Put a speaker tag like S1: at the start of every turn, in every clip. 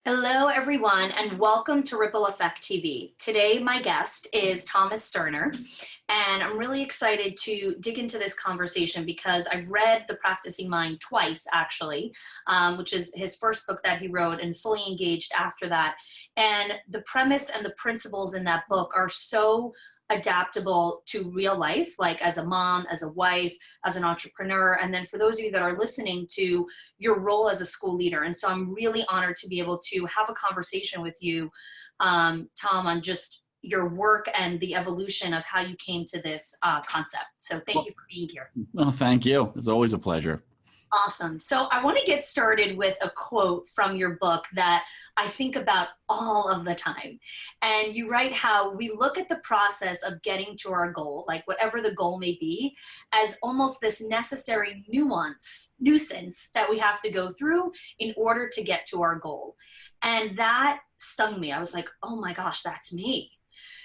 S1: Hello, everyone, and welcome to Ripple Effect TV. Today, my guest is Thomas Sterner, and I'm really excited to dig into this conversation because I've read The Practicing Mind twice, actually, which is his first book that he wrote, and fully engaged after that. And the premise and the principles in that book are so adaptable to real life, like as a mom, as a wife, as an entrepreneur, and then for those of you that are listening, to your role as a school leader. And so I'm really honored to be able to have a conversation with you, Tom, on just your work and the evolution of how you came to this concept. So thank you for being here.
S2: Well, thank you. It's always a pleasure.
S1: Awesome. So I want to get started with a quote from your book that I think about all of the time. And you write how we look at the process of getting to our goal, like whatever the goal may be, as almost this necessary nuisance that we have to go through in order to get to our goal. And that stung me. I was like, oh my gosh, that's me.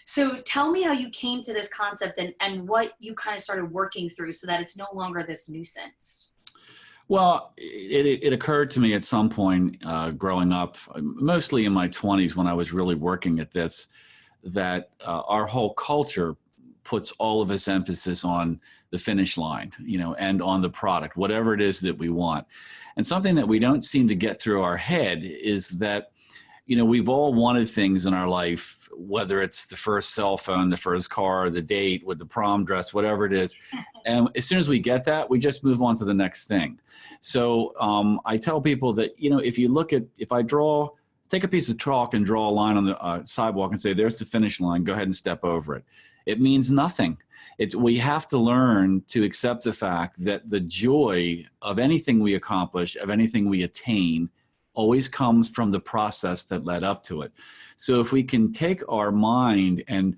S1: So tell me how you came to this concept and what you kind of started working through so that it's no longer this nuisance.
S2: Well, it occurred to me at some point growing up, mostly in my 20s when I was really working at this, that our whole culture puts all of its emphasis on the finish line, and on the product, whatever it is that we want. And something that we don't seem to get through our head is that, we've all wanted things in our life, whether it's the first cell phone, the first car, the date with the prom dress, whatever it is. And as soon as we get that, we just move on to the next thing. So I tell people that, if I take a piece of chalk and draw a line on the sidewalk and say, there's the finish line, go ahead and step over it. It means nothing. We have to learn to accept the fact that the joy of anything we accomplish, of anything we attain, always comes from the process that led up to it. So if we can take our mind and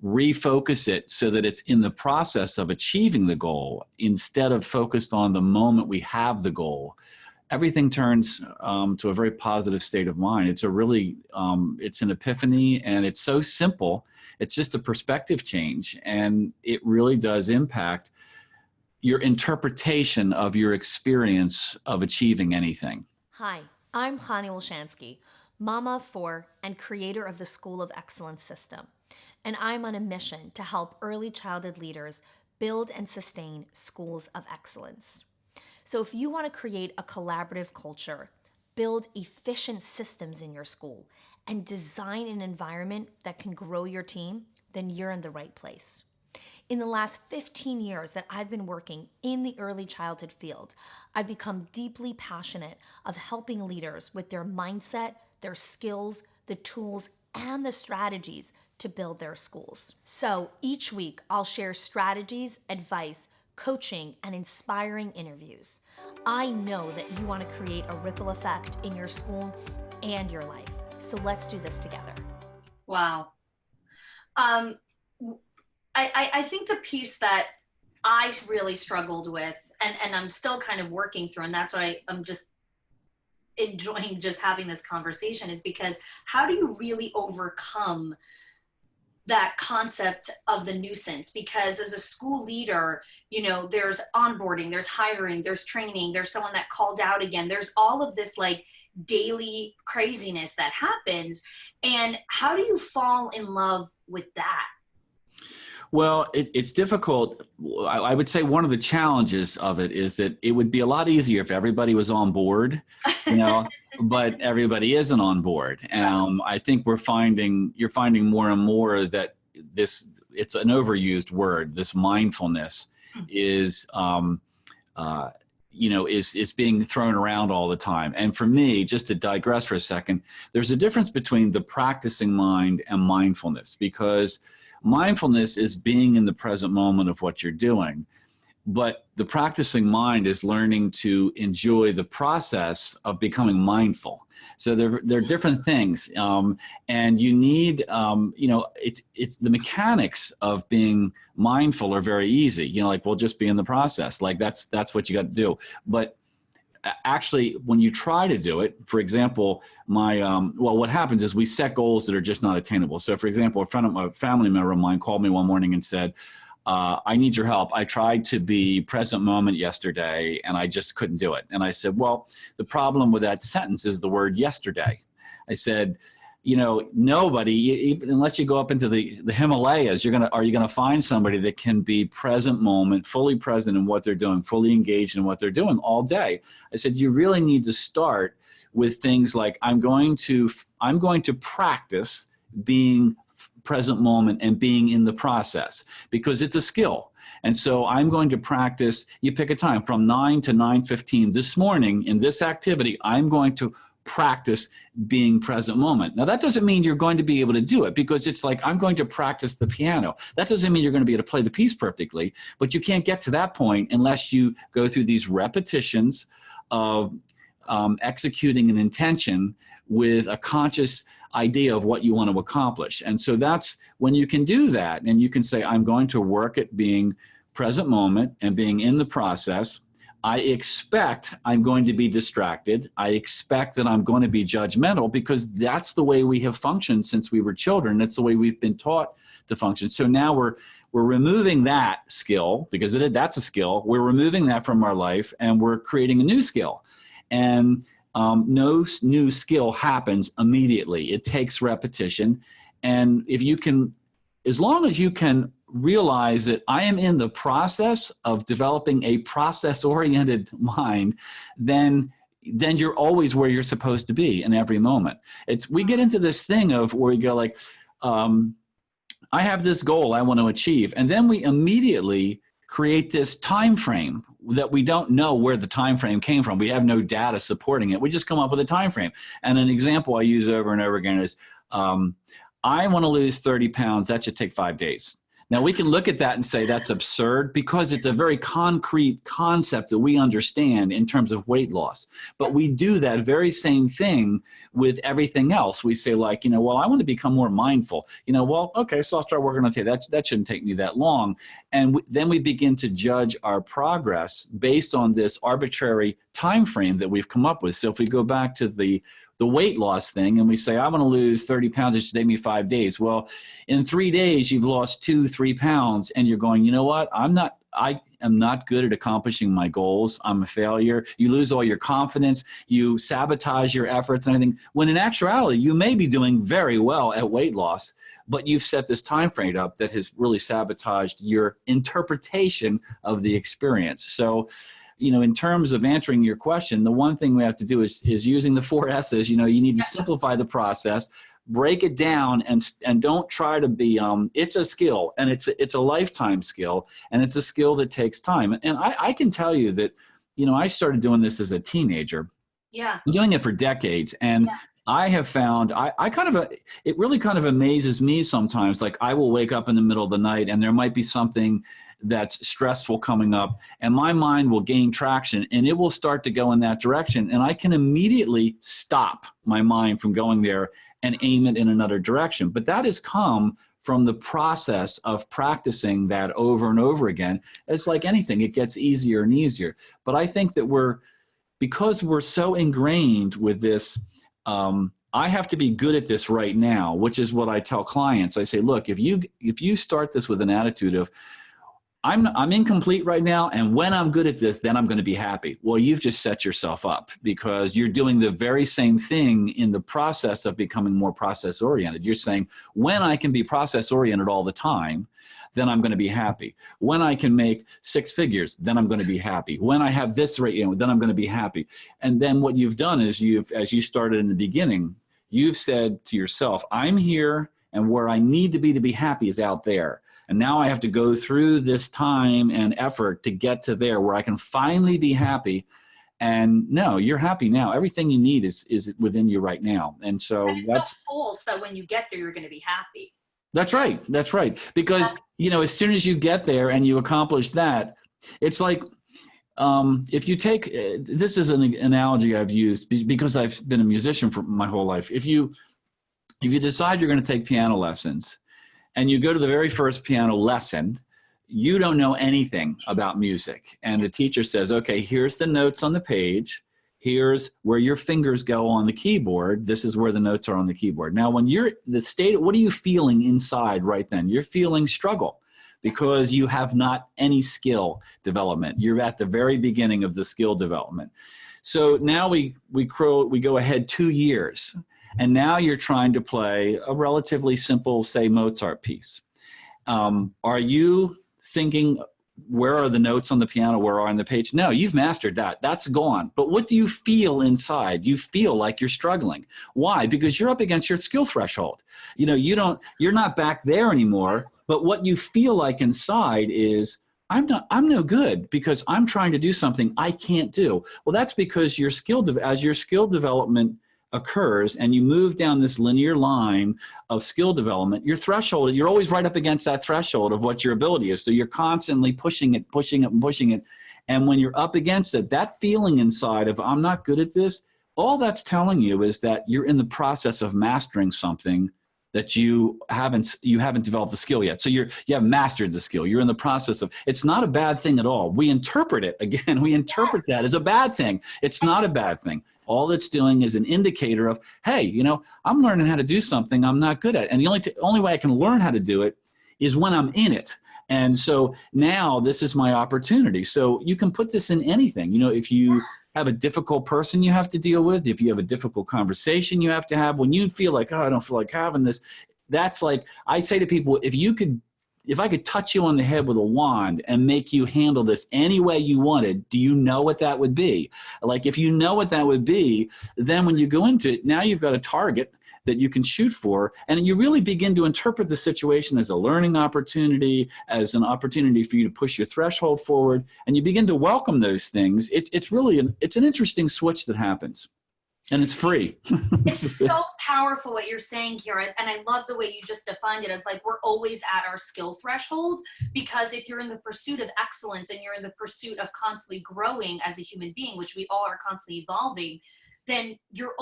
S2: refocus it so that it's in the process of achieving the goal instead of focused on the moment we have the goal, everything turns to a very positive state of mind. It's it's an epiphany, and it's so simple. It's just a perspective change, and it really does impact your interpretation of your experience of achieving anything.
S3: Hi, I'm Hani Wolshansky, mama of four and creator of the School of Excellence system. And I'm on a mission to help early childhood leaders build and sustain schools of excellence. So if you want to create a collaborative culture, build efficient systems in your school, and design an environment that can grow your team, then you're in the right place. In the last 15 years that I've been working in the early childhood field, I've become deeply passionate of helping leaders with their mindset, their skills, the tools, and the strategies to build their schools. So each week, I'll share strategies, advice, coaching, and inspiring interviews. I know that you want to create a ripple effect in your school and your life. So let's do this together.
S1: Wow. I think the piece that I really struggled with, and I'm still kind of working through, and that's why I'm just enjoying just having this conversation, is because how do you really overcome that concept of the nuisance? Because as a school leader, there's onboarding, there's hiring, there's training, there's someone that called out again, there's all of this like daily craziness that happens. And how do you fall in love with that?
S2: Well, it's difficult. I would say one of the challenges of it is that it would be a lot easier if everybody was on board, but everybody isn't on board. I think you're finding more and more that it's an overused word. This mindfulness is being thrown around all the time. And for me, just to digress for a second, there's a difference between the practicing mind and mindfulness, because mindfulness is being in the present moment of what you're doing. But the practicing mind is learning to enjoy the process of becoming mindful. So they're different things. And you need, it's the mechanics of being mindful are very easy. We'll just be in the process. Like that's what you got to do. But actually, when you try to do it, for example, what happens is we set goals that are just not attainable. So for example, a family member of mine called me one morning and said, I need your help. I tried to be present moment yesterday and I just couldn't do it. And I said, well, the problem with that sentence is the word yesterday. I said, nobody, even unless you go up into the Himalayas, are you gonna find somebody that can be present moment, fully present in what they're doing, fully engaged in what they're doing all day? I said, you really need to start with things like, I'm going to practice being present moment and being in the process, because it's a skill. And so I'm going to practice, you pick a time from 9 to 9:15 this morning in this activity, I'm going to practice being present moment. Now that doesn't mean you're going to be able to do it, because it's like, I'm going to practice the piano. That doesn't mean you're going to be able to play the piece perfectly, but you can't get to that point unless you go through these repetitions of executing an intention with a conscious idea of what you want to accomplish. And so that's when you can do that, and you can say, I'm going to work at being present moment and being in the process. I expect I'm going to be distracted. I expect that I'm going to be judgmental, because that's the way we have functioned since we were children. That's the way we've been taught to function. So now we're removing that skill, because that's a skill. We're removing that from our life, and we're creating a new skill. And no new skill happens immediately. It takes repetition. And if you can, as long as you can realize that I am in the process of developing a process-oriented mind, then you're always where you're supposed to be in every moment. We get into this thing of where we go like, I have this goal I want to achieve. And then we immediately create this time frame that we don't know where the time frame came from. We have no data supporting it. We just come up with a time frame. And an example I use over and over again is, I want to lose 30 pounds. That should take 5 days. Now we can look at that and say that's absurd, because it's a very concrete concept that we understand in terms of weight loss. But we do that very same thing with everything else. We say like, well, I want to become more mindful. Well, okay, so I'll start working on that. That shouldn't take me that long. And then we begin to judge our progress based on this arbitrary time frame that we've come up with. So if we go back to the weight loss thing and we say, I want to lose 30 pounds, it should take me 5 days. Well, in 3 days, you've lost 2-3 pounds, and you're going, you know what? I am not good at accomplishing my goals. I'm a failure. You lose all your confidence. You sabotage your efforts and everything. When in actuality, you may be doing very well at weight loss, but you've set this time frame up that has really sabotaged your interpretation of the experience. So, in terms of answering your question, the one thing we have to do is using the 4 S's. You need to simplify the process, break it down, and don't try to be, it's a skill, and it's a lifetime skill, and it's a skill that takes time. And I can tell you that, I started doing this as a teenager.
S1: Yeah.
S2: I'm doing it for decades. And I have found, it really kind of amazes me sometimes. Like I will wake up in the middle of the night and there might be something that's stressful coming up, and my mind will gain traction and it will start to go in that direction. And I can immediately stop my mind from going there and aim it in another direction. But that has come from the process of practicing that over and over again. It's like anything, it gets easier and easier. But I think that because we're so ingrained with this, I have to be good at this right now, which is what I tell clients. I say, look, if you start this with an attitude of, I'm incomplete right now, and when I'm good at this, then I'm going to be happy. Well, you've just set yourself up, because you're doing the very same thing in the process of becoming more process-oriented. You're saying, when I can be process-oriented all the time, then I'm going to be happy. When I can make 6 figures, then I'm going to be happy. When I have this rate, then I'm going to be happy. And then what you've done is as you started in the beginning, you've said to yourself, I'm here, and where I need to be happy is out there. And now I have to go through this time and effort to get to there where I can finally be happy. And no, you're happy now. Everything you need is within you right now. And so
S1: that's false that when you get there, you're going to be happy.
S2: That's right. That's right. Because, as soon as you get there and you accomplish that, it's like, if you take, this is an analogy I've used because I've been a musician for my whole life. If you decide you're going to take piano lessons, and you go to the very first piano lesson, you don't know anything about music. And the teacher says, okay, here's the notes on the page. Here's where your fingers go on the keyboard. This is where the notes are on the keyboard. Now, when you're what are you feeling inside right then? You're feeling struggle, because you have not any skill development. You're at the very beginning of the skill development. So now we go ahead 2 years. and now you're trying to play a relatively simple, say, Mozart piece. Are you thinking, where are the notes on the piano? Where are on the page? No, you've mastered that. That's gone. But what do you feel inside? You feel like you're struggling. Why? Because you're up against your skill threshold. You're not back there anymore. But what you feel like inside is, I'm no good because I'm trying to do something I can't do. Well, that's because as your skill development occurs and you move down this linear line of skill development, your threshold, you're always right up against that threshold of what your ability is. So you're constantly pushing it. And when you're up against it, that feeling inside of, I'm not good at this, all that's telling you is that you're in the process of mastering something that you haven't developed the skill yet. So you haven't mastered the skill. You're in the process of, it's not a bad thing at all. We interpret it, again, we interpret that as a bad thing. It's not a bad thing. All it's doing is an indicator of, hey, I'm learning how to do something I'm not good at. And the only way I can learn how to do it is when I'm in it. And so now this is my opportunity. So you can put this in anything. If you have a difficult person you have to deal with, if you have a difficult conversation you have to have, when you feel like, oh, I don't feel like having this, that's like, I say to people, if I could touch you on the head with a wand and make you handle this any way you wanted, do you know what that would be? Like, if you know what that would be, then when you go into it, now you've got a target that you can shoot for, and you really begin to interpret the situation as a learning opportunity, as an opportunity for you to push your threshold forward, and you begin to welcome those things. It's really an interesting switch that happens, and it's free.
S1: It's so powerful what you're saying here, and I love the way you just defined it as like, we're always at our skill threshold, because if you're in the pursuit of excellence and you're in the pursuit of constantly growing as a human being, which we all are constantly evolving, then you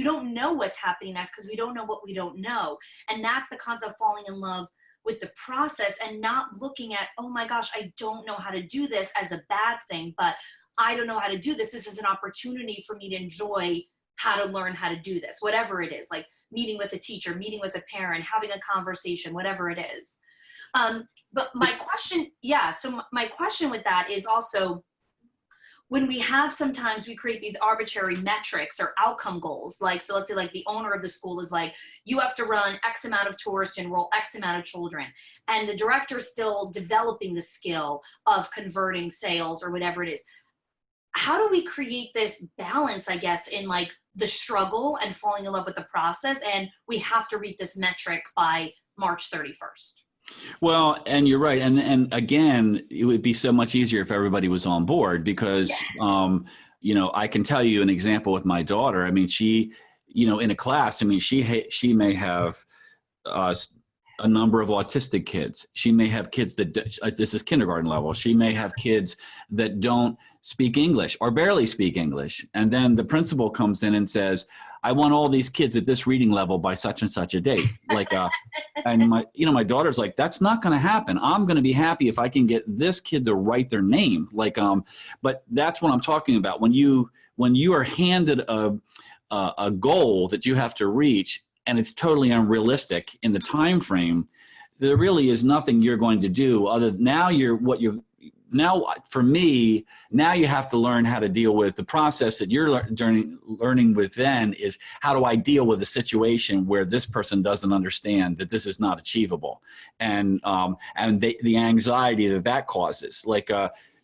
S1: don't know what's happening next, because we don't know what we don't know. And that's the concept of falling in love with the process and not looking at, oh my gosh, I don't know how to do this as a bad thing, but I don't know how to do this. This is an opportunity for me to enjoy how to learn how to do this, whatever it is, like meeting with a teacher, meeting with a parent, having a conversation, whatever it is. But my question with that is also, when we sometimes we create these arbitrary metrics or outcome goals, so let's say like the owner of the school is like, you have to run X amount of tours to enroll X amount of children. And the director's still developing the skill of converting sales or whatever it is. How do we create this balance, I guess, in like the struggle and falling in love with the process? And we have to reach this metric by March 31st.
S2: Well, and you're right. And again, it would be so much easier if everybody was on board, because, I can tell you an example with my daughter. I mean, she, in a class, I mean, she may have a number of autistic kids. She may have kids this is kindergarten level. She may have kids that don't speak English or barely speak English. And then the principal comes in and says, I want all these kids at this reading level by such and such a date. And my daughter's like, that's not going to happen. I'm going to be happy if I can get this kid to write their name. But that's what I'm talking about. When you are handed a goal that you have to reach, and it's totally unrealistic in the time frame, there really is nothing you're going to do other than now for me, now you have to learn how to deal with the process that you're learning with. Then is, how do I deal with a situation where this person doesn't understand that this is not achievable, and the anxiety that causes.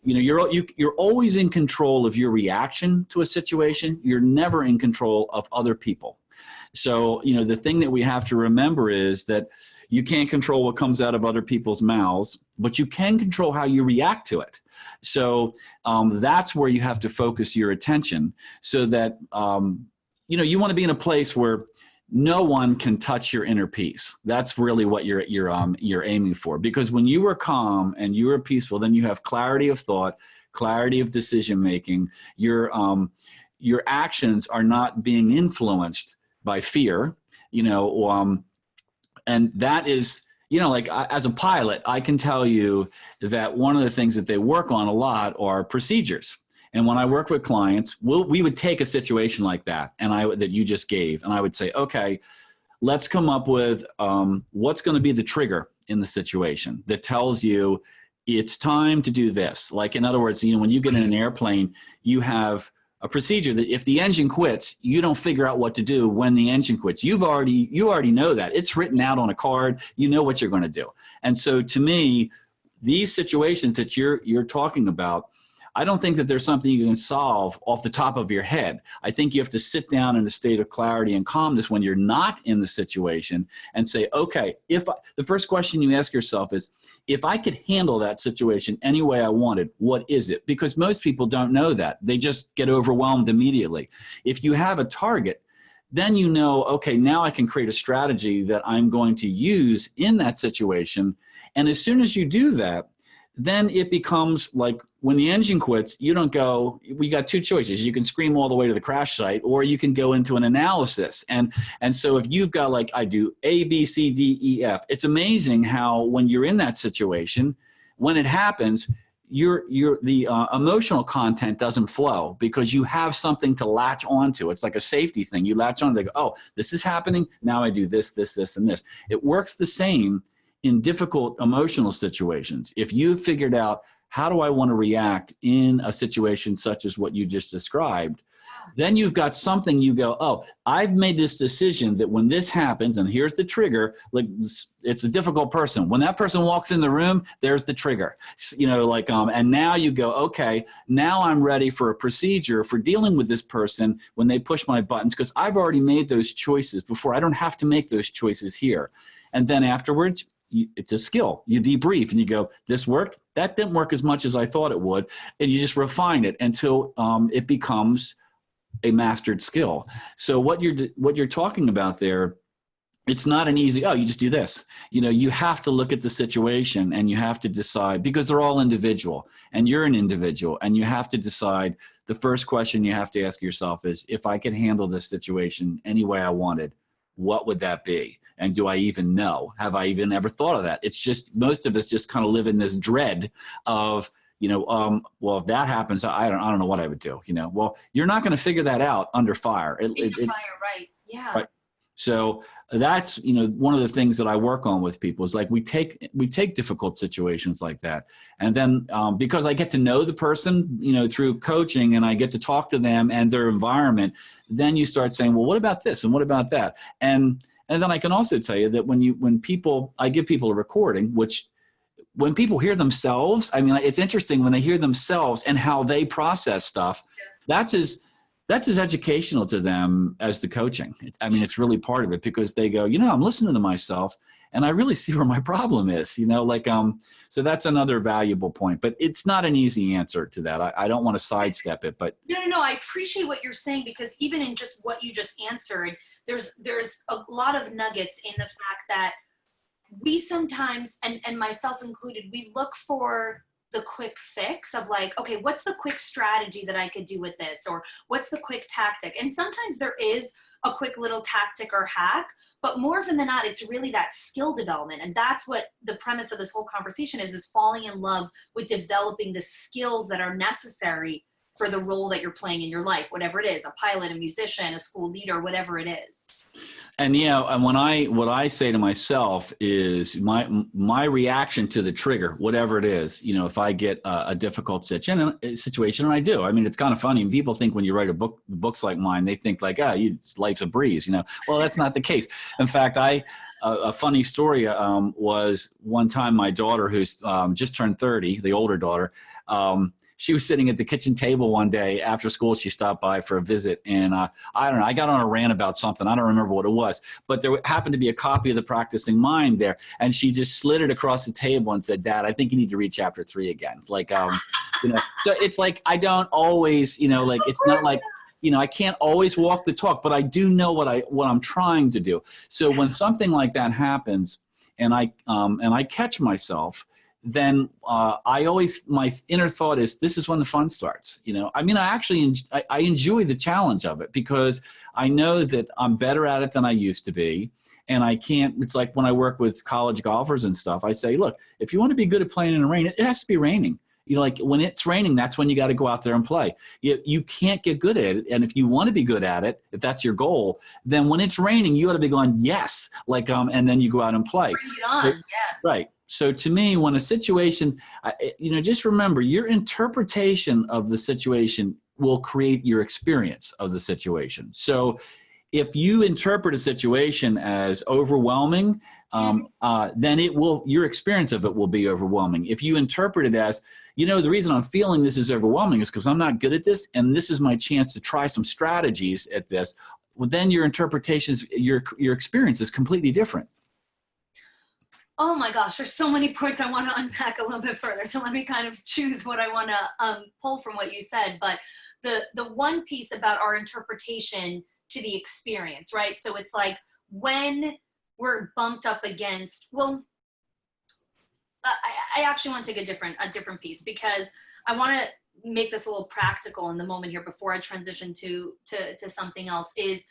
S2: You're always in control of your reaction to a situation. You're never in control of other people. So, the thing that we have to remember is that you can't control what comes out of other people's mouths, but you can control how you react to it. So that's where you have to focus your attention, so that, you want to be in a place where no one can touch your inner peace. That's really what you're aiming for. Because when you are calm and you are peaceful, then you have clarity of thought, clarity of decision making. Your actions are not being influenced by fear, and that is, as a pilot, I can tell you that one of the things that they work on a lot are procedures. And when I work with clients, we would take a situation like that, that you just gave, and I would say, okay, let's come up with what's going to be the trigger in the situation that tells you it's time to do this. Like, in other words, when you get in an airplane, you have a procedure that if the engine quits, you don't figure out what to do when the engine quits. You already know that. It's written out on a card. You know what you're going to do. And so to me, these situations that you're talking about, I don't think that there's something you can solve off the top of your head. I think you have to sit down in a state of clarity and calmness when you're not in the situation and say, okay, the first question you ask yourself is, if I could handle that situation any way I wanted, what is it? Because most people don't know that. They just get overwhelmed immediately. If you have a target, then you know, okay, now I can create a strategy that I'm going to use in that situation. And as soon as you do that, then it becomes like when the engine quits, you don't go, we got two choices. You can scream all the way to the crash site, or you can go into an analysis. And so if you've got, like I do, A, B, C, D, E, F, it's amazing how when you're in that situation, when it happens, the emotional content doesn't flow because you have something to latch onto. It's like a safety thing. You latch on, they go, oh, this is happening. Now I do this, this, this, and this. It works the same in difficult emotional situations. If you've figured out, how do I want to react in a situation such as what you just described, then you've got something you go, oh, I've made this decision that when this happens, and here's the trigger, like it's a difficult person. When that person walks in the room, there's the trigger, and now you go, okay, now I'm ready for a procedure for dealing with this person when they push my buttons, because I've already made those choices before. I don't have to make those choices here. And then afterwards, it's a skill. You debrief and you go, this worked, that didn't work as much as I thought it would. And you just refine it until it becomes a mastered skill. So what you're talking about there, it's not an easy, oh, you just do this. You have to look at the situation and you have to decide, because they're all individual and you're an individual, and you have to decide. The first question you have to ask yourself is, if I could handle this situation any way I wanted, what would that be? And do I even know? Have I even ever thought of that? It's just, most of us just kind of live in this dread of, well, if that happens, I don't know what I would do. Well, you're not going to figure that out under fire.
S1: Right? Yeah.
S2: Right. So that's, one of the things that I work on with people is like, we take difficult situations like that. And then because I get to know the person, through coaching, and I get to talk to them and their environment, then you start saying, well, what about this? And what about that? And then I can also tell you that I give people a recording, which when people hear themselves, it's interesting when they hear themselves and how they process stuff. That's as educational to them as the coaching. It's really part of it, because they go, I'm listening to myself and I really see where my problem is, so that's another valuable point, but it's not an easy answer to that. I don't want to sidestep it, but.
S1: No. I appreciate what you're saying, because even in just what you just answered, there's a lot of nuggets in the fact that we sometimes, and myself included, we look for the quick fix of like, okay, what's the quick strategy that I could do with this? Or what's the quick tactic? And sometimes there is a quick little tactic or hack, but more often than not, it's really that skill development. And that's what the premise of this whole conversation is falling in love with developing the skills that are necessary for the role that you're playing in your life, whatever it is, a pilot, a musician, a school leader, whatever it is.
S2: And and what I say to myself is my reaction to the trigger, whatever it is, if I get a difficult situation, and I do. It's kind of funny. People think when you write books like mine, they think like, life's a breeze, Well, that's not the case. In fact, a funny story was one time my daughter, who's just turned 30, the older daughter, she was sitting at the kitchen table one day after school. She stopped by for a visit, and I don't know, I got on a rant about something. I don't remember what it was, but there happened to be a copy of The Practicing Mind there, and she just slid it across the table and said, "Dad, I think you need to read chapter 3 again." Like, so it's like, I don't always, it's not like, I can't always walk the talk, but I do know what I'm trying to do. So when something like that happens, and I catch myself, then my inner thought is, this is when the fun starts. I enjoy the challenge of it, because I know that I'm better at it than I used to be. And it's like when I work with college golfers and stuff, I say, look, if you want to be good at playing in the rain, it has to be raining. Like when it's raining, that's when you got to go out there and play. You can't get good at it. And if you want to be good at it, if that's your goal, then when it's raining, you ought to be going, yes, and then you go out and play.
S1: Bring it on. Yeah.
S2: Right. So to me, when a situation, just remember, your interpretation of the situation will create your experience of the situation. So if you interpret a situation as overwhelming, then your experience of it will be overwhelming. If you interpret it as, the reason I'm feeling this is overwhelming is because I'm not good at this, and this is my chance to try some strategies at this, well, then your interpretations, your experience is completely different.
S1: Oh my gosh, there's so many points I want to unpack a little bit further. So let me kind of choose what I want to pull from what you said. But the one piece about our interpretation to the experience, right? So it's like when we're bumped up against, well, I actually want to take a different piece, because I want to make this a little practical in the moment here before I transition to something else. Is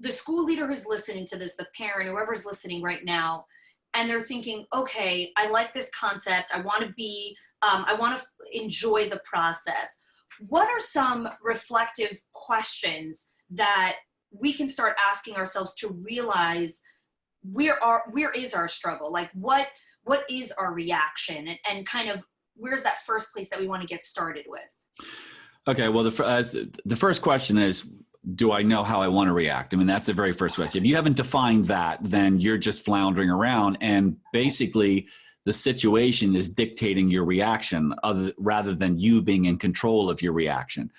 S1: the school leader who's listening to this, the parent, whoever's listening right now, and they're thinking, okay, I like this concept. I want to enjoy the process. What are some reflective questions that we can start asking ourselves to realize where is our struggle? Like what is our reaction, and kind of where's that first place that we want to get started with?
S2: Okay, well, the first question is, do I know how I want to react? I mean, that's the very first question. If you haven't defined that, then you're just floundering around, and basically the situation is dictating your reaction rather than you being in control of your reaction.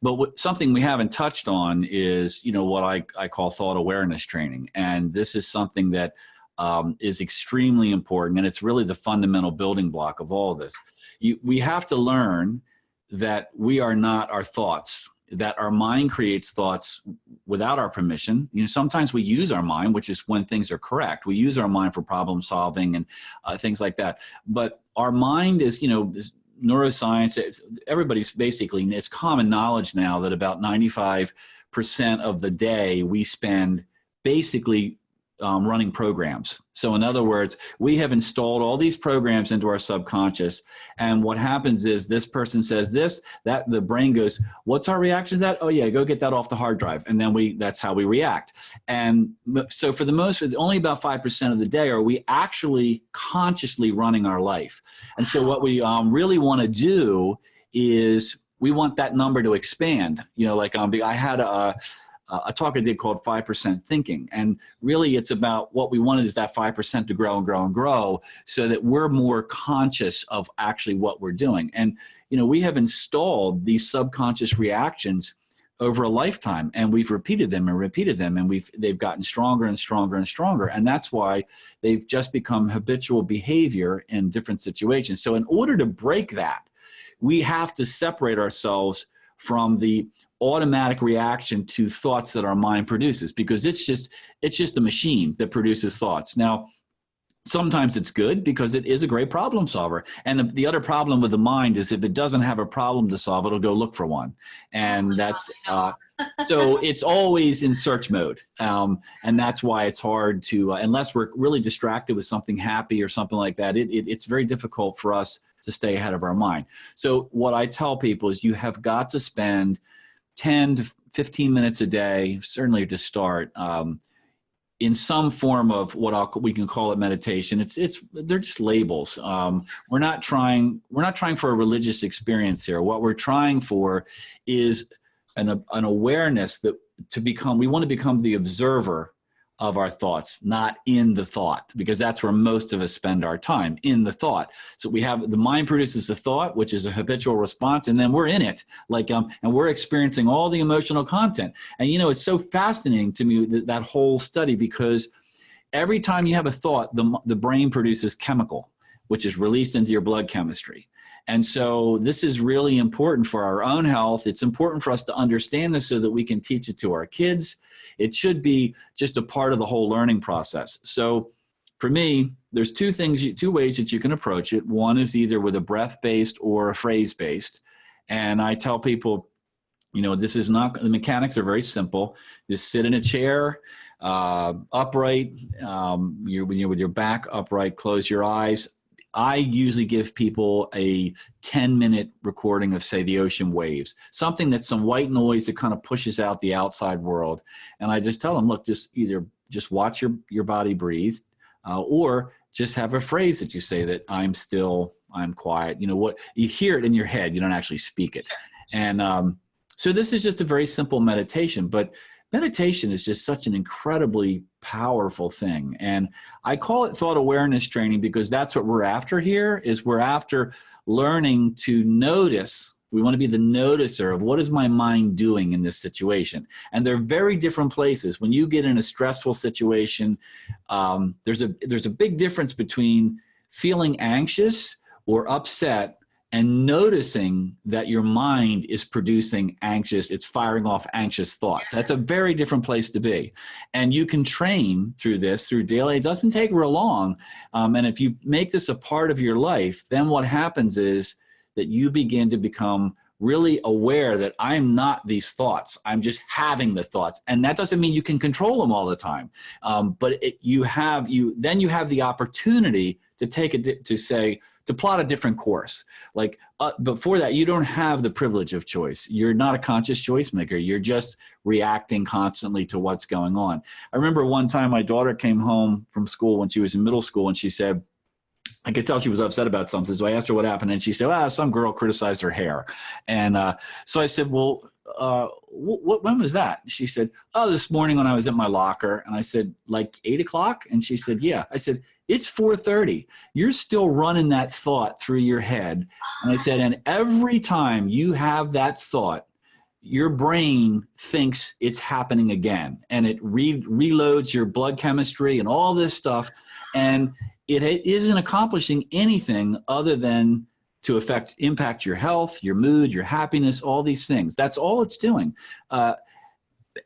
S2: But something we haven't touched on is, what I call thought awareness training. And this is something that is extremely important, and it's really the fundamental building block of all of this. We have to learn that we are not our thoughts, that our mind creates thoughts without our permission. Sometimes we use our mind, which is when things are correct. We use our mind for problem solving and things like that. But our mind is, neuroscience, everybody's basically, it's common knowledge now that about 95% of the day we spend basically running programs. So in other words, we have installed all these programs into our subconscious, and what happens is this person says this, that the brain goes, what's our reaction to that? Oh yeah, go get that off the hard drive. And then that's how we react. And so for the most, it's only about 5% of the day are we actually consciously running our life. And so what we really want to do is we want that number to expand. I had a talk I did called 5% Thinking. And really it's about what we wanted is that 5% to grow and grow and grow, so that we're more conscious of actually what we're doing. And, we have installed these subconscious reactions over a lifetime, and we've repeated them, and they've gotten stronger and stronger and stronger. And that's why they've just become habitual behavior in different situations. So in order to break that, we have to separate ourselves from the automatic reaction to thoughts that our mind produces, because it's just a machine that produces thoughts. Now, sometimes it's good because it is a great problem solver. And the other problem with the mind is if it doesn't have a problem to solve, it'll go look for one. And that's so it's always in search mode. And that's why it's hard to, unless we're really distracted with something happy or something like that, it's very difficult for us to stay ahead of our mind. So what I tell people is you have got to spend 10 to 15 minutes a day, certainly to start, in some form of what we can call it meditation. They're just labels. We're not trying for a religious experience here. What we're trying for is an awareness that we want to become the observer of our thoughts, not in the thought, because that's where most of us spend our time, in the thought. So we have the mind produces the thought, which is a habitual response, and then we're in it, and we're experiencing all the emotional content. And it's so fascinating to me that whole study, because every time you have a thought, the brain produces chemical, which is released into your blood chemistry. And so this is really important for our own health. It's important for us to understand this so that we can teach it to our kids. It should be just a part of the whole learning process. So for me, there's two ways that you can approach it. One is either with a breath-based or a phrase-based. And I tell people, this is not, the mechanics are very simple. Just sit in a chair, upright, with your back upright, close your eyes. I usually give people a 10-minute recording of, say, the ocean waves, something that's some white noise that kind of pushes out the outside world. And I just tell them, look, just watch your body breathe, or just have a phrase that you say that I'm still, I'm quiet. What you hear it in your head, you don't actually speak it. And So this is just a very simple meditation, but meditation is just such an incredibly powerful thing. And I call it thought awareness training because that's what we're after here, is we're after learning to notice. We want to be the noticer of what is my mind doing in this situation. And they're very different places. When you get in a stressful situation, there's a big difference between feeling anxious or upset and noticing that your mind is producing anxious, it's firing off anxious thoughts. That's a very different place to be. And you can train through this, through daily. It doesn't take real long. And if you make this a part of your life, then what happens is that you begin to become really aware that I'm not these thoughts. I'm just having the thoughts. And that doesn't mean you can control them all the time. But you have the opportunity to to plot a different course. Like before that, you don't have the privilege of choice. You're not a conscious choice maker. You're just reacting constantly to what's going on. I remember one time my daughter came home from school when she was in middle school, and she said, I could tell she was upset about something. So I asked her what happened, and she said, well, some girl criticized her hair. And so I said, well, when was that? She said, oh, this morning when I was at my locker. And I said, like 8 o'clock? And she said, yeah. I said, it's 4:30. You're still running that thought through your head. And I said, and every time you have that thought, your brain thinks it's happening again. And it reloads your blood chemistry and all this stuff. And it isn't accomplishing anything other than to impact your health, your mood, your happiness, all these things. That's all it's doing. And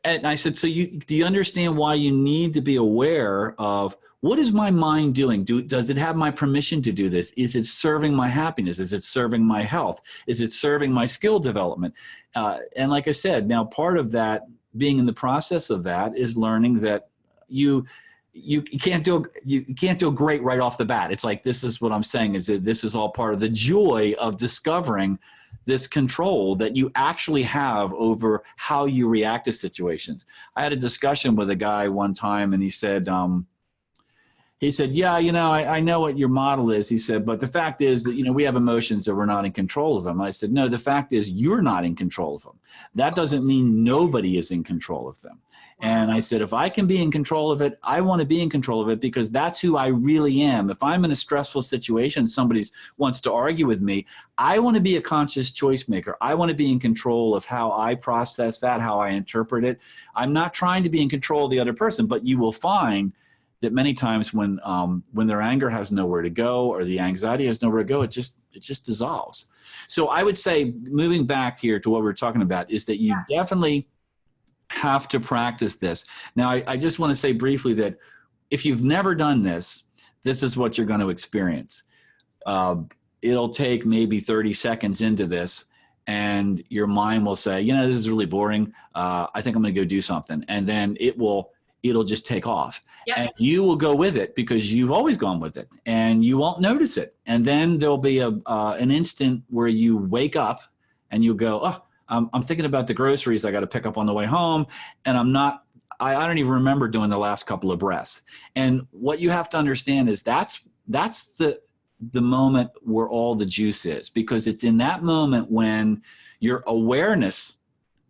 S2: I said, so do you understand why you need to be aware of what is my mind doing? Does it have my permission to do this? Is it serving my happiness? Is it serving my health? Is it serving my skill development? And like I said, now part of that, being in the process of that, is learning that you can't do great right off the bat. It's like, this is what I'm saying, is that this is all part of the joy of discovering this control that you actually have over how you react to situations. I had a discussion with a guy one time, and he said, yeah, I know what your model is. He said, but the fact is that, we have emotions that we're not in control of them. I said, no, the fact is you're not in control of them. That doesn't mean nobody is in control of them. And I said, if I can be in control of it, I want to be in control of it, because that's who I really am. If I'm in a stressful situation, somebody wants to argue with me, I want to be a conscious choice maker. I want to be in control of how I process that, how I interpret it. I'm not trying to be in control of the other person, but you will find that many times when their anger has nowhere to go, or the anxiety has nowhere to go, it just dissolves. So I would say, moving back here to what we're talking about, is that you definitely have to practice this. Now, I just want to say briefly that if you've never done this, this is what you're going to experience. It'll take maybe 30 seconds into this, and your mind will say, this is really boring. I think I'm going to go do something. And then it'll just take off. Yep. And you will go with it because you've always gone with it, and you won't notice it. And then there'll be an instant where you wake up and you go, oh, I'm thinking about the groceries I got to pick up on the way home, and I don't even remember doing the last couple of breaths. And what you have to understand is that's the moment where all the juice is, because it's in that moment when your awareness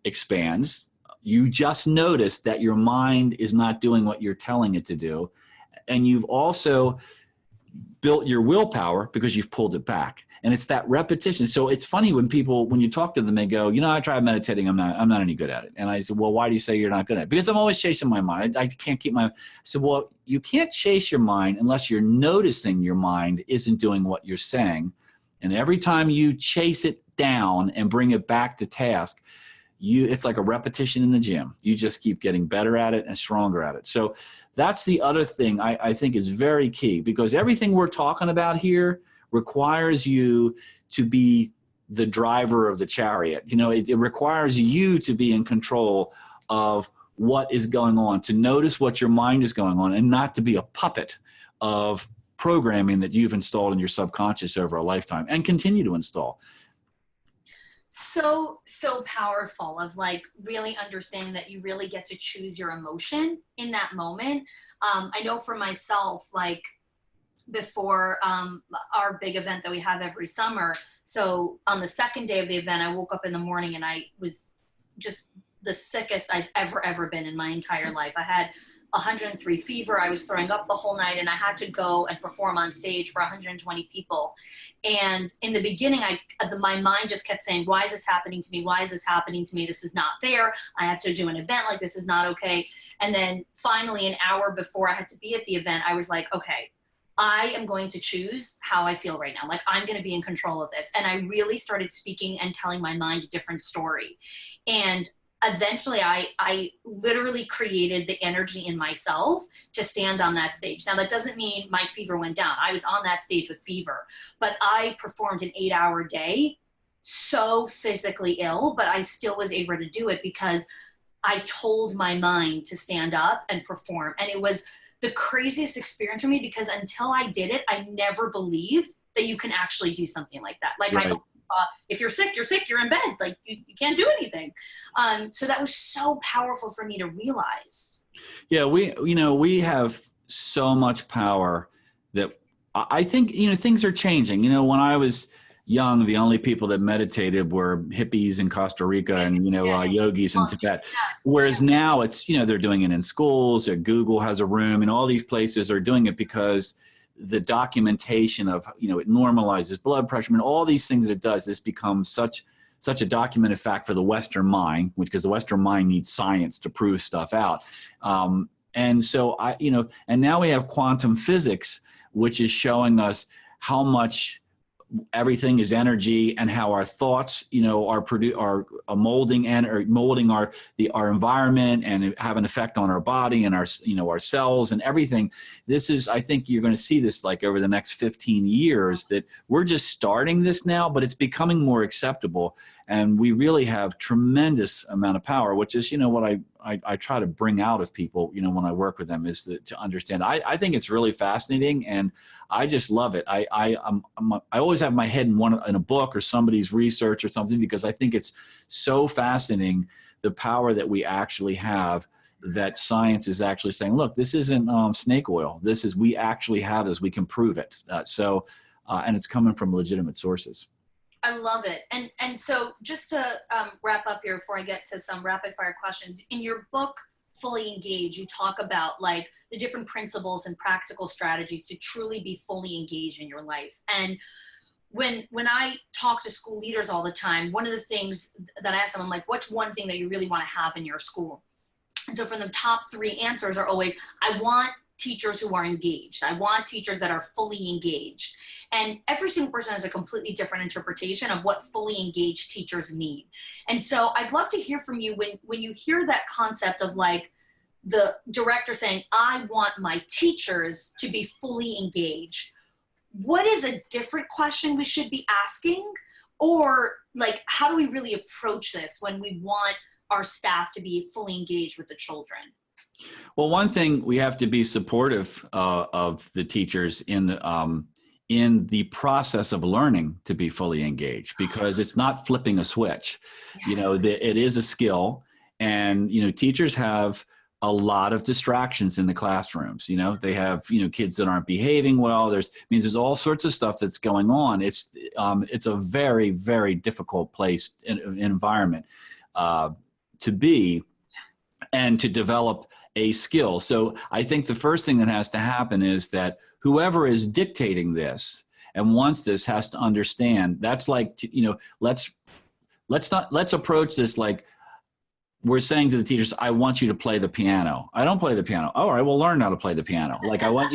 S2: expands. You just notice that your mind is not doing what you're telling it to do. And you've also built your willpower because you've pulled it back. And it's that repetition. So it's funny when you talk to them, they go, I tried meditating. I'm not any good at it. And I said, well, why do you say you're not good at it? Because I'm always chasing my mind. I can't keep I said, well, you can't chase your mind unless you're noticing your mind isn't doing what you're saying. And every time you chase it down and bring it back to task, it's like a repetition in the gym. You just keep getting better at it and stronger at it. So that's the other thing I think is very key, because everything we're talking about here requires you to be the driver of the chariot. It requires you to be in control of what is going on, to notice what your mind is going on, and not to be a puppet of programming that you've installed in your subconscious over a lifetime and continue to install.
S1: So powerful, of like really understanding that you really get to choose your emotion in that moment. I know for myself, like before our big event that we have every summer, so on the second day of the event, I woke up in the morning and I was just the sickest I've ever been in my entire life. I had 103 fever. I was throwing up the whole night, and I had to go and perform on stage for 120 people. And in the beginning, my mind just kept saying, why is this happening to me? Why is this happening to me? This is not fair. I have to do an event, like this is not okay. And then finally, an hour before I had to be at the event, I was like, okay, I am going to choose how I feel right now. Like, I'm going to be in control of this. And I really started speaking and telling my mind a different story. And eventually I literally created the energy in myself to stand on that stage. Now, that doesn't mean my fever went down. I was on that stage with fever, but I performed an 8-hour day, so physically ill, but I still was able to do it because I told my mind to stand up and perform. And it was the craziest experience for me, because until I did it, I never believed that you can actually do something like that. Like,
S2: right.
S1: If you're sick, you're in bed. Like, you can't do anything. So that was so powerful for me to realize.
S2: Yeah, we have so much power that I think, things are changing. When I was young, the only people that meditated were hippies in Costa Rica and, yogis in Tibet.
S1: Yeah.
S2: Whereas now it's, they're doing it in schools, or Google has a room, and all these places are doing it because the documentation of, it normalizes blood pressure, and all these things that it does, this becomes such a documented fact for the Western mind, because the Western mind needs science to prove stuff out. And so and now we have quantum physics, which is showing us how much everything is energy, and how our thoughts, are molding our environment, and have an effect on our body and our cells and everything. I think you're going to see this like over the next 15 years, that we're just starting this now, but it's becoming more acceptable. And we really have tremendous amount of power, which is, what I try to bring out of people, when I work with them, is to understand. I think it's really fascinating, and I just love it. I always have my head in a book or somebody's research or something, because I think it's so fascinating, the power that we actually have, that science is actually saying, look, this isn't snake oil. We actually have this. We can prove it. And it's coming from legitimate sources.
S1: I love it. And so just to wrap up here before I get to some rapid fire questions, in your book, Fully Engaged, you talk about like the different principles and practical strategies to truly be fully engaged in your life. And when I talk to school leaders all the time, one of the things that I ask them, I'm like, what's one thing that you really want to have in your school? And so from the top 3 answers are always, I want teachers who are engaged. I want teachers that are fully engaged. And every single person has a completely different interpretation of what fully engaged teachers need. And so I'd love to hear from you when you hear that concept of like the director saying, I want my teachers to be fully engaged. What is a different question we should be asking? Or like, how do we really approach this when we want our staff to be fully engaged with the children?
S2: Well, one thing, we have to be supportive of the teachers in the process of learning to be fully engaged, because it's not flipping a switch.
S1: Yes.
S2: It is a skill, and teachers have a lot of distractions in the classrooms. They have kids that aren't behaving well. There's all sorts of stuff that's going on. It's a very, very difficult place environment to be, and to develop a skill. So I think the first thing that has to happen is that whoever is dictating this and wants this has to understand that's like, let's approach this like we're saying to the teachers, I want you to play the piano. I don't play the piano. All right, well, learn how to play the piano. Like I want,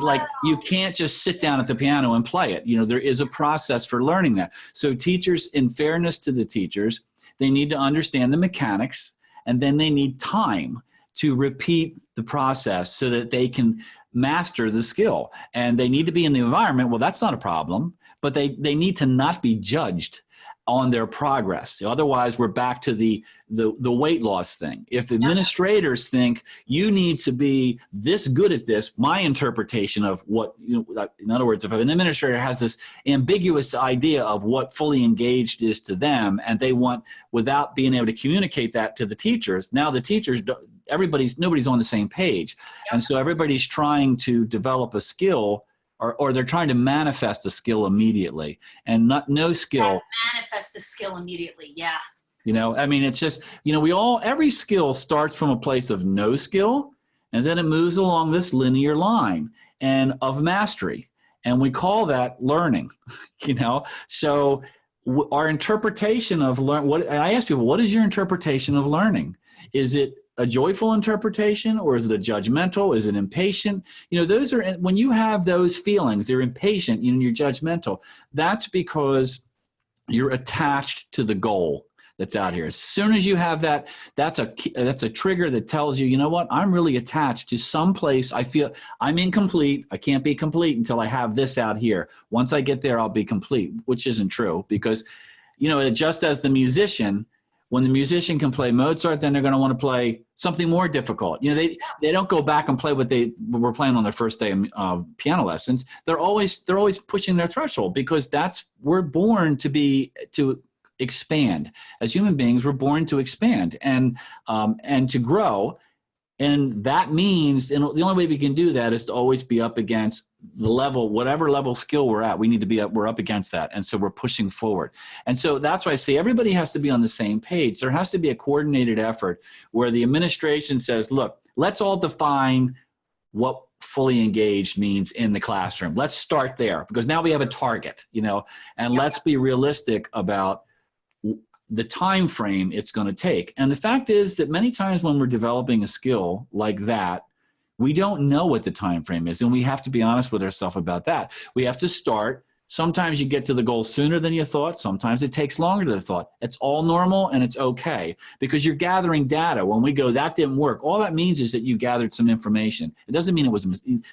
S2: like you can't just sit down at the piano and play it. There is a process for learning that. So teachers, in fairness to the teachers, they need to understand the mechanics, and then they need time to repeat the process so that they can master the skill. And they need to be in the environment. Well, that's not a problem, but they need to not be judged on their progress. Otherwise, we're back to the weight loss thing. If administrators think you need to be this good at this, my interpretation of what, in other words, if an administrator has this ambiguous idea of what fully engaged is to them, and they want, without being able to communicate that to the teachers, now the teachers, nobody's on the same page. Yep. And so everybody's trying to develop a skill, or they're trying to manifest a skill immediately, and no skill.
S1: Manifest a skill immediately, yeah.
S2: I mean, it's just, every skill starts from a place of no skill, and then it moves along this linear line and of mastery. And we call that learning, So our interpretation of I ask people, what is your interpretation of learning? Is it a joyful interpretation, or is it a judgmental? Is it impatient? Those are, when you have those feelings, you're impatient, you're judgmental. That's because you're attached to the goal that's out here. As soon as you have that, that's a trigger that tells you, you know what, I'm really attached to some place. I feel I'm incomplete. I can't be complete until I have this out here. Once I get there, I'll be complete, which isn't true, because, just as the musician, when the musician can play Mozart, then they're going to want to play something more difficult. They don't go back and play what they were playing on their first day of piano lessons. They're always pushing their threshold, because we're born to expand. As human beings, we're born to expand and to grow. And that means, and the only way we can do that is to always be up against the level, whatever level skill we're at, we need to be we're up against that. And so we're pushing forward. And so that's why I say everybody has to be on the same page. There has to be a coordinated effort where the administration says, look, let's all define what fully engaged means in the classroom. Let's start there, because now we have a target, and let's be realistic about the time frame it's going to take. And the fact is that many times when we're developing a skill like that, we don't know what the time frame is, and we have to be honest with ourselves about that. We have to start. Sometimes you get to the goal sooner than you thought. Sometimes it takes longer than you thought. It's all normal, and it's okay, because you're gathering data. When we go, that didn't work, all that means is that you gathered some information. It doesn't mean it was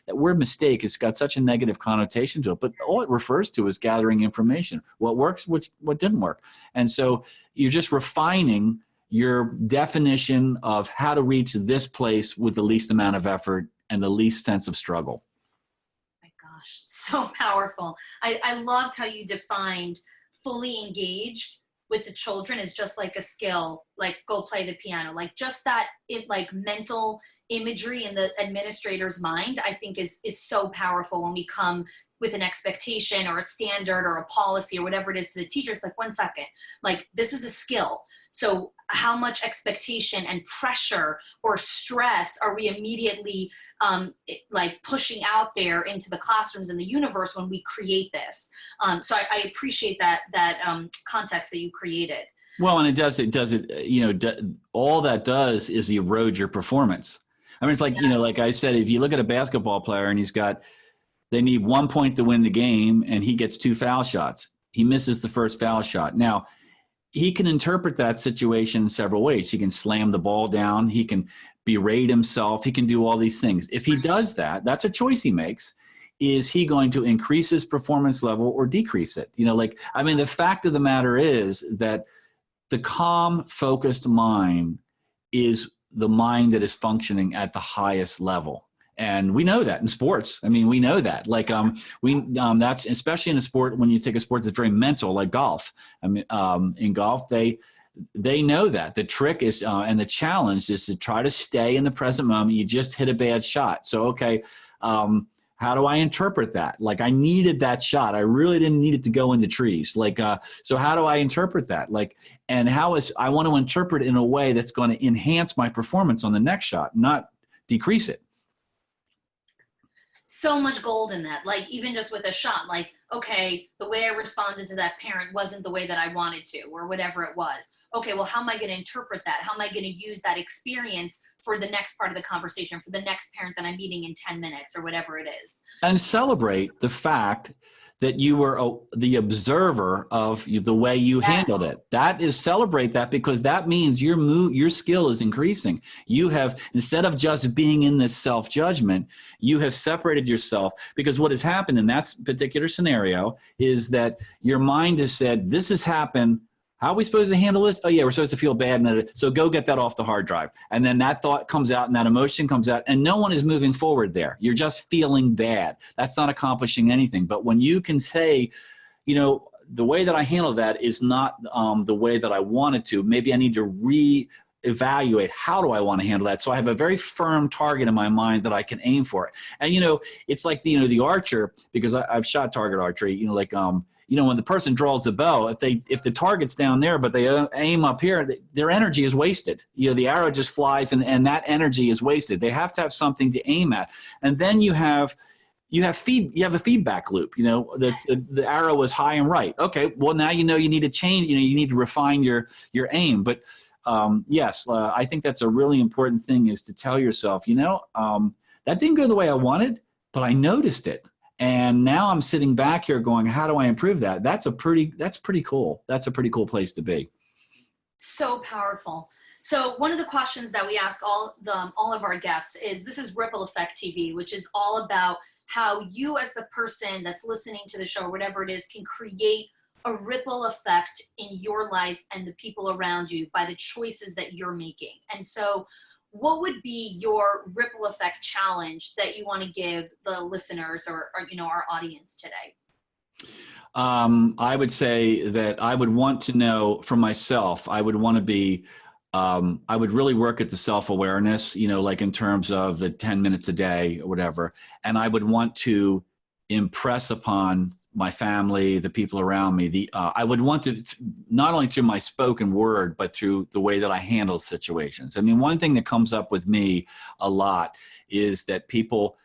S2: that word mistake has got such a negative connotation to it, but all it refers to is gathering information. What works, what didn't work. And so you're just refining your definition of how to reach this place with the least amount of effort and the least sense of struggle.
S1: Gosh, so powerful. I loved how you defined fully engaged with the children is just like a skill, like go play the piano, like just that mental imagery in the administrator's mind, I think is so powerful when we come with an expectation or a standard or a policy or whatever it is to the teachers. Like, 1 second, like this is a skill. So how much expectation and pressure or stress are we immediately pushing out there into the classrooms and the universe when we create this? So I appreciate that context that you created.
S2: Well, and it does, all that does is erode your performance. I mean, it's like, like I said, if you look at a basketball player and they need 1 point to win the game, and he gets 2 foul shots. He misses the first foul shot. Now, he can interpret that situation in several ways. He can slam the ball down. He can berate himself. He can do all these things. If he does that, that's a choice he makes. Is he going to increase his performance level or decrease it? The fact of the matter is that the calm, focused mind is the mind that is functioning at the highest level. And we know that in sports. I mean, we know that. That's especially in a sport, when you take a sport that's very mental, like golf. I mean, in golf, they know that the trick is, and the challenge is to try to stay in the present moment. You just hit a bad shot. So, okay, how do I interpret that? Like, I needed that shot. I really didn't need it to go in the trees. So how do I interpret that? And I want to interpret it in a way that's going to enhance my performance on the next shot, not decrease it.
S1: So much gold in that. Even just with a shot, okay, the way I responded to that parent wasn't the way that I wanted to, or whatever it was. Okay, well, how am I going to interpret that? How am I going to use that experience for the next part of the conversation, for the next parent that I'm meeting in 10 minutes or whatever it is? And
S2: celebrate the fact that you were the observer of the way you handled it. That is, celebrate that, because that means your skill is increasing. You have, instead of just being in this self-judgment, you have separated yourself, because what has happened in that particular scenario is that your mind has said, this has happened. How are we supposed to handle this? Oh yeah, we're supposed to feel bad. So go get that off the hard drive. And then that thought comes out and that emotion comes out, and no one is moving forward there. You're just feeling bad. That's not accomplishing anything. But when you can say, the way that I handle that is not the way that I wanted to. Maybe I need to reevaluate, how do I want to handle that? So I have a very firm target in my mind that I can aim for. And, it's like, the archer, because I've shot target archery, when the person draws the bow, if the target's down there, but they aim up here, their energy is wasted. The arrow just flies and that energy is wasted. They have to have something to aim at. And then you have a feedback loop. The arrow was high and right. Okay, well now you need to change. You need to refine your aim. But yes, I think that's a really important thing, is to tell yourself, that didn't go the way I wanted, but I noticed it, and now I'm sitting back here going, how do I improve that? That's pretty cool. That's a pretty cool place to be.
S1: So powerful. So one of the questions that we ask all of our guests is, this is Ripple Effect TV, which is all about how you as the person that's listening to the show, or whatever it is, can create a ripple effect in your life and the people around you by the choices that you're making. And so what would be your ripple effect challenge that you want to give the listeners or our audience today?
S2: I would say that I would want to know for myself, I would want to be, I would really work at the self-awareness, like in terms of the 10 minutes a day or whatever. And I would want to impress upon my family, the people around me, I would want to, not only through my spoken word, but through the way that I handle situations. I mean, one thing that comes up with me a lot is that people,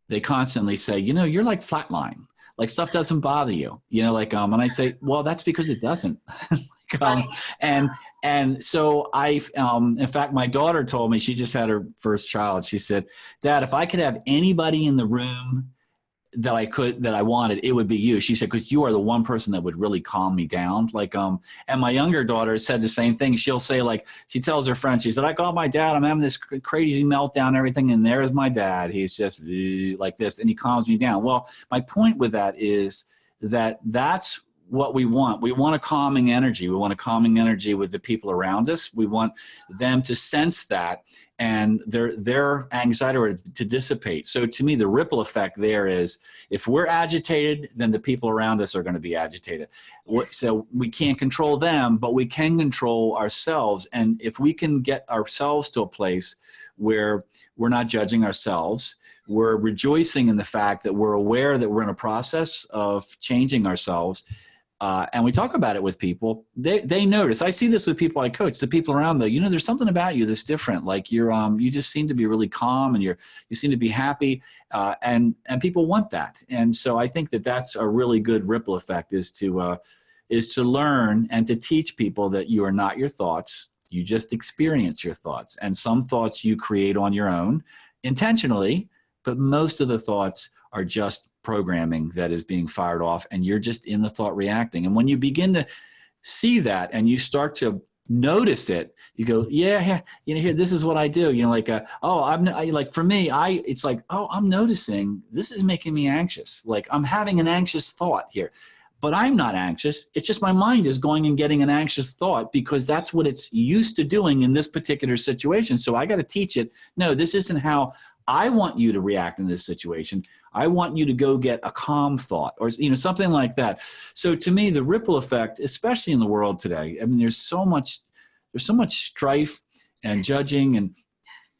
S2: they constantly say, you're like flatline, like stuff doesn't bother you, and I say, well, that's because it doesn't. And so in fact, my daughter told me, she just had her first child. She said, Dad, if I could have anybody in the room that I wanted, it would be you. She said, because you are the one person that would really calm me down. And my younger daughter said the same thing. She'll say, she tells her friends, she said, I called my dad, I'm having this crazy meltdown and everything. And there's my dad. He's just like this. And he calms me down. Well, my point with that is that's what we want. We want a calming energy. We want a calming energy with the people around us. We want them to sense that and their anxiety to dissipate. So to me, the ripple effect there is, if we're agitated, then the people around us are going to be agitated. Yes. So we can't control them, but we can control ourselves. And if we can get ourselves to a place where we're not judging ourselves, we're rejoicing in the fact that we're aware that we're in a process of changing ourselves, and we talk about it with people, they notice. I see this with people I coach, the people around them, there's something about you that's different. Like you just seem to be really calm, and you seem to be happy, and people want that. And so I think that that's a really good ripple effect, is to learn and to teach people that you are not your thoughts. You just experience your thoughts, and some thoughts you create on your own intentionally, but most of the thoughts are just programming that is being fired off, and you're just in the thought reacting. And when you begin to see that and you start to notice it, you go, yeah, here, this is what I do. For me, it's like, oh, I'm noticing this is making me anxious. Like I'm having an anxious thought here, but I'm not anxious. It's just my mind is going and getting an anxious thought because that's what it's used to doing in this particular situation. So I got to teach it. No, this isn't how I want you to react in this situation. I want you to go get a calm thought, or something like that. So to me, the ripple effect, especially in the world today, I mean, there's so much strife and judging, and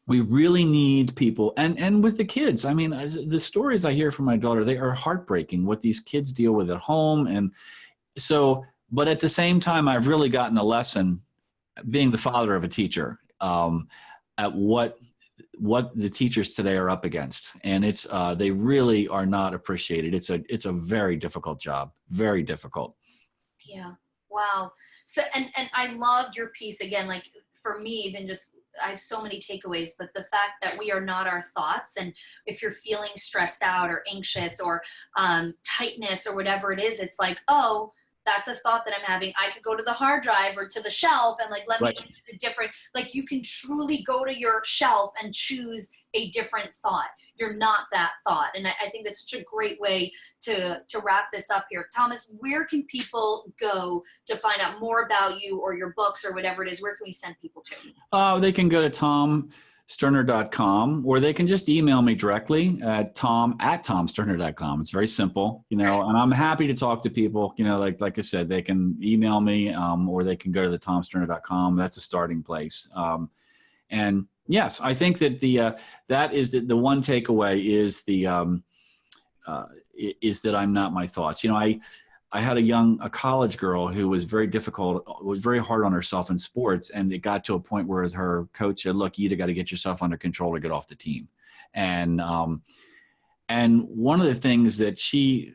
S2: we really need people. And with the kids, I mean, the stories I hear from my daughter, they are heartbreaking, what these kids deal with at home. And so, but at the same time, I've really gotten a lesson, being the father of a teacher, at what the teachers today are up against. And it's they really are not appreciated. It's a very difficult job, very difficult.
S1: Yeah. Wow. So, and I loved your piece again, like for me, even just, I have so many takeaways, but the fact that we are not our thoughts. And if you're feeling stressed out or anxious or tightness or whatever it is, it's like, oh, that's a thought that I'm having. I could go to the hard drive or to the shelf and let me choose a different, you can truly go to your shelf and choose a different thought. You're not that thought. And I think that's such a great way to wrap this up here. Thomas, where can people go to find out more about you or your books or whatever it is? Where can we send people to?
S2: They can go to tomsterner.com, or they can just email me directly at tom@tomsterner.com. It's very simple, and I'm happy to talk to people, like I said, they can email me, or they can go to the tomsterner.com. That's a starting place. And yes, I think that that is the one takeaway is is that I'm not my thoughts. I I had a college girl who was very difficult, was very hard on herself in sports. And it got to a point where her coach said, look, you either got to get yourself under control or get off the team. And one of the things that she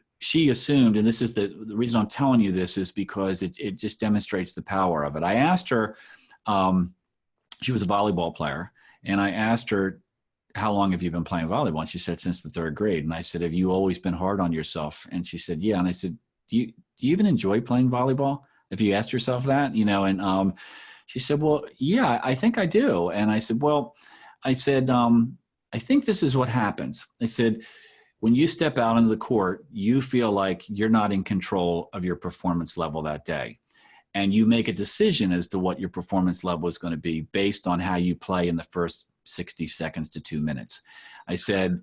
S2: assumed, and this is the reason I'm telling you this, is because it just demonstrates the power of it. I asked her, she was a volleyball player, and I asked her, how long have you been playing volleyball? And she said, since the 3rd grade. And I said, have you always been hard on yourself? And she said, yeah. And I said, do you even enjoy playing volleyball? Have you asked yourself that? And she said, well, yeah, I think I do. And I said, well, I think this is what happens. I said, when you step out into the court, you feel like you're not in control of your performance level that day. And you make a decision as to what your performance level is going to be based on how you play in the first 60 seconds to 2 minutes. I said,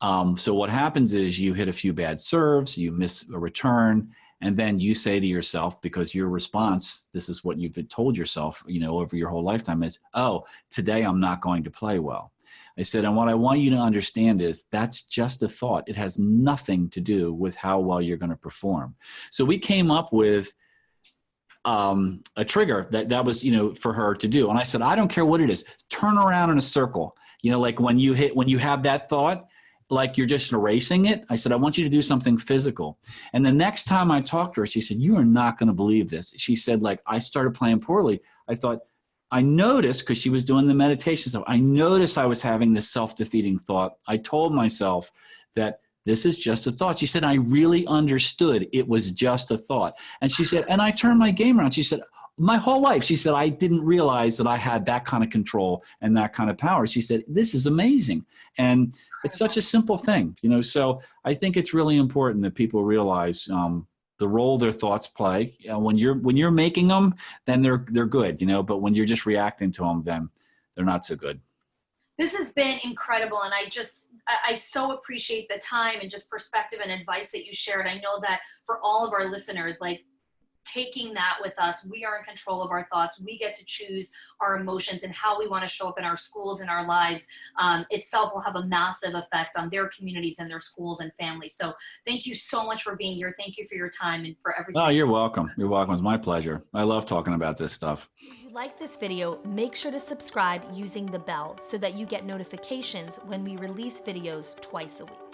S2: so what happens is you hit a few bad serves, you miss a return, and then you say to yourself, because your response, this is what you've told yourself, over your whole lifetime is, oh, today I'm not going to play well. I said, and what I want you to understand is that's just a thought. It has nothing to do with how well you're going to perform. So we came up with a trigger that was, for her to do. And I said, I don't care what it is. Turn around in a circle. Like when you have that thought, like you're just erasing it. I said, I want you to do something physical. And the next time I talked to her, she said, you are not going to believe this. She said, like, I started playing poorly. I noticed, because she was doing the meditation stuff, I noticed I was having this self-defeating thought. I told myself that this is just a thought. She said, I really understood it was just a thought. And she said, and I turned my game around. She said, my whole life, she said, I didn't realize that I had that kind of control and that kind of power. She said, this is amazing. And it's such a simple thing, so I think it's really important that people realize the role their thoughts play. When you're making them, then they're good, but when you're just reacting to them, then they're not so good.
S1: This has been incredible, and I so appreciate the time and just perspective and advice that you shared. I know that for all of our listeners, like, taking that with us, we are in control of our thoughts. We get to choose our emotions and how we want to show up in our schools and our lives itself will have a massive effect on their communities and their schools and families. So thank you so much for being here. Thank you for your time and for everything.
S2: Oh, you're welcome. You're welcome. It's my pleasure. I love talking about this stuff.
S3: If you like this video, make sure to subscribe using the bell so that you get notifications when we release videos twice a week.